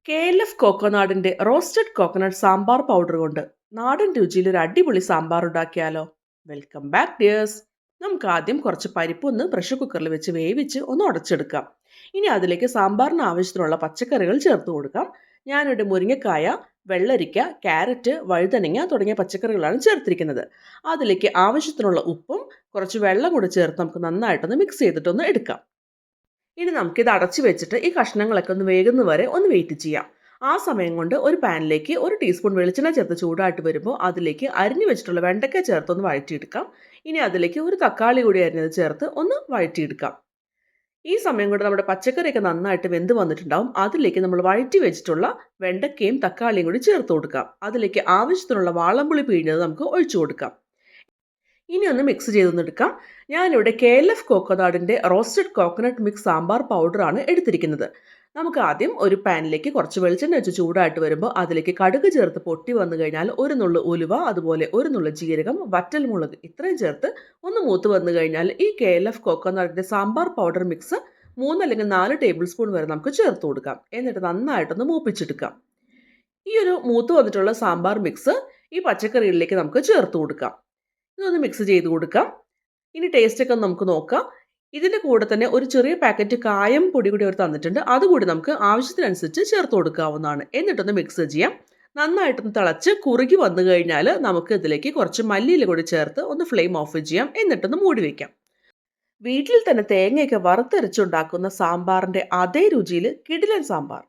KLF കോക്കോനാടിന്റെ roasted coconut sambar powder കൊണ്ട് നാടൻ രുചിയിൽ ഒരു അടിപൊളി സാമ്പാർ ഉണ്ടാക്കിയാലോ? Welcome back dears. നമുക്ക് ആദ്യം കുറച്ച് പരിപ്പ് ഒന്ന് പ്രഷർ കുക്കറിൽ വെച്ച് വേവിച്ച് ഒന്ന് ഉടച്ചെടുക്കാം. ഇനി അതിലേക്ക് സാമ്പാറിന് ആവശ്യത്തിനുള്ള പച്ചക്കറികൾ ചേർത്ത് കൊടുക്കാം. ഞാനിവിടെ മുരിങ്ങക്കായ, വെള്ളരിക്ക, ക്യാരറ്റ്, വഴുതനങ്ങ തുടങ്ങിയ പച്ചക്കറികളാണ് ചേർത്തിരിക്കുന്നത്. അതിലേക്ക് ആവശ്യത്തിനുള്ള ഉപ്പും കുറച്ച് വെള്ളം കൂടി ചേർത്ത് നമുക്ക് നന്നായിട്ടൊന്ന് മിക്സ് ചെയ്തിട്ടൊന്ന് എടുക്കാം. ഇനി നമുക്കിത് അടച്ചു വെച്ചിട്ട് ഈ കഷ്ണങ്ങളൊക്കെ ഒന്ന് വേകുന്ന വരെ ഒന്ന് വെയിറ്റ് ചെയ്യാം. ആ സമയം കൊണ്ട് ഒരു പാനിലേക്ക് 1 ടീസ്പൂൺ വെളിച്ചെണ്ണ ചേർത്ത് ചൂടായിട്ട് വരുമ്പോൾ അതിലേക്ക് അരിഞ്ഞു വെച്ചിട്ടുള്ള വെണ്ടയ്ക്ക ചേർത്തൊന്ന് വഴറ്റിയെടുക്കാം. ഇനി അതിലേക്ക് ഒരു തക്കാളി കൂടി അരിഞ്ഞത് ചേർത്ത് ഒന്ന് വഴറ്റിയെടുക്കാം. ഈ സമയം കൊണ്ട് നമ്മുടെ പച്ചക്കറിയൊക്കെ നന്നായിട്ട് വെന്ത് വന്നിട്ടുണ്ടാവും. അതിലേക്ക് നമ്മൾ വഴറ്റി വെച്ചിട്ടുള്ള വെണ്ടയ്ക്കയും തക്കാളിയും കൂടി ചേർത്ത് കൊടുക്കാം. അതിലേക്ക് ആവശ്യത്തിനുള്ള വാളംപുളി പിഴിഞ്ഞത് നമുക്ക് ഒഴിച്ചു കൊടുക്കാം. ഇനി ഒന്ന് മിക്സ് ചെയ്തൊന്നെടുക്കാം. ഞാനിവിടെ KLF കോക്കോനാടിൻ്റെ റോസ്റ്റഡ് കോക്കനട്ട് മിക്സ് സാമ്പാർ പൗഡറാണ് എടുത്തിരിക്കുന്നത്. നമുക്ക് ആദ്യം ഒരു പാനിലേക്ക് കുറച്ച് വെളിച്ചെണ്ണ വെച്ച് ചൂടായിട്ട് വരുമ്പോൾ അതിലേക്ക് കടുക് ചേർത്ത് പൊട്ടി വന്നു കഴിഞ്ഞാൽ ഒരു നുള്ളു ഉലുവ, അതുപോലെ ഒരു നുള്ളു ജീരകം, വറ്റൽമുളക് ഇത്രയും ചേർത്ത് ഒന്ന് മൂത്ത് വന്നു കഴിഞ്ഞാൽ ഈ KLF കോക്കോനാടിൻ്റെ സാമ്പാർ പൗഡർ മിക്സ് 3 അല്ലെങ്കിൽ 4 ടേബിൾ സ്പൂൺ വരെ നമുക്ക് ചേർത്ത് കൊടുക്കാം. എന്നിട്ട് നന്നായിട്ടൊന്ന് മൂപ്പിച്ചെടുക്കാം. ഈ ഒരു മൂത്ത് വന്നിട്ടുള്ള സാമ്പാർ മിക്സ് ഈ പച്ചക്കറികളിലേക്ക് നമുക്ക് ചേർത്ത് കൊടുക്കാം. ഇതൊന്ന് മിക്സ് ചെയ്ത് കൊടുക്കാം. ഇനി ടേസ്റ്റൊക്കെ നമുക്ക് നോക്കാം. ഇതിൻ്റെ കൂടെ തന്നെ ഒരു ചെറിയ പാക്കറ്റ് കായം പൊടി കൂടി അവർ തന്നിട്ടുണ്ട്. അതുകൂടി നമുക്ക് ആവശ്യത്തിനനുസരിച്ച് ചേർത്ത് കൊടുക്കാവുന്നതാണ്. എന്നിട്ടൊന്ന് മിക്സ് ചെയ്യാം. നന്നായിട്ടൊന്ന് തിളച്ച് കുറുകി വന്നു കഴിഞ്ഞാൽ നമുക്ക് ഇതിലേക്ക് കുറച്ച് മല്ലിയില കൂടി ചേർത്ത് ഒന്ന് ഫ്ലെയിം ഓഫ് ചെയ്യാം. എന്നിട്ടൊന്ന് മൂടി വയ്ക്കാം. വീട്ടിൽ തന്നെ തേങ്ങയൊക്കെ വറുത്തരച്ചുണ്ടാക്കുന്ന സാമ്പാറിൻ്റെ അതേ രുചിയിൽ കിടിലൻ സാമ്പാർ.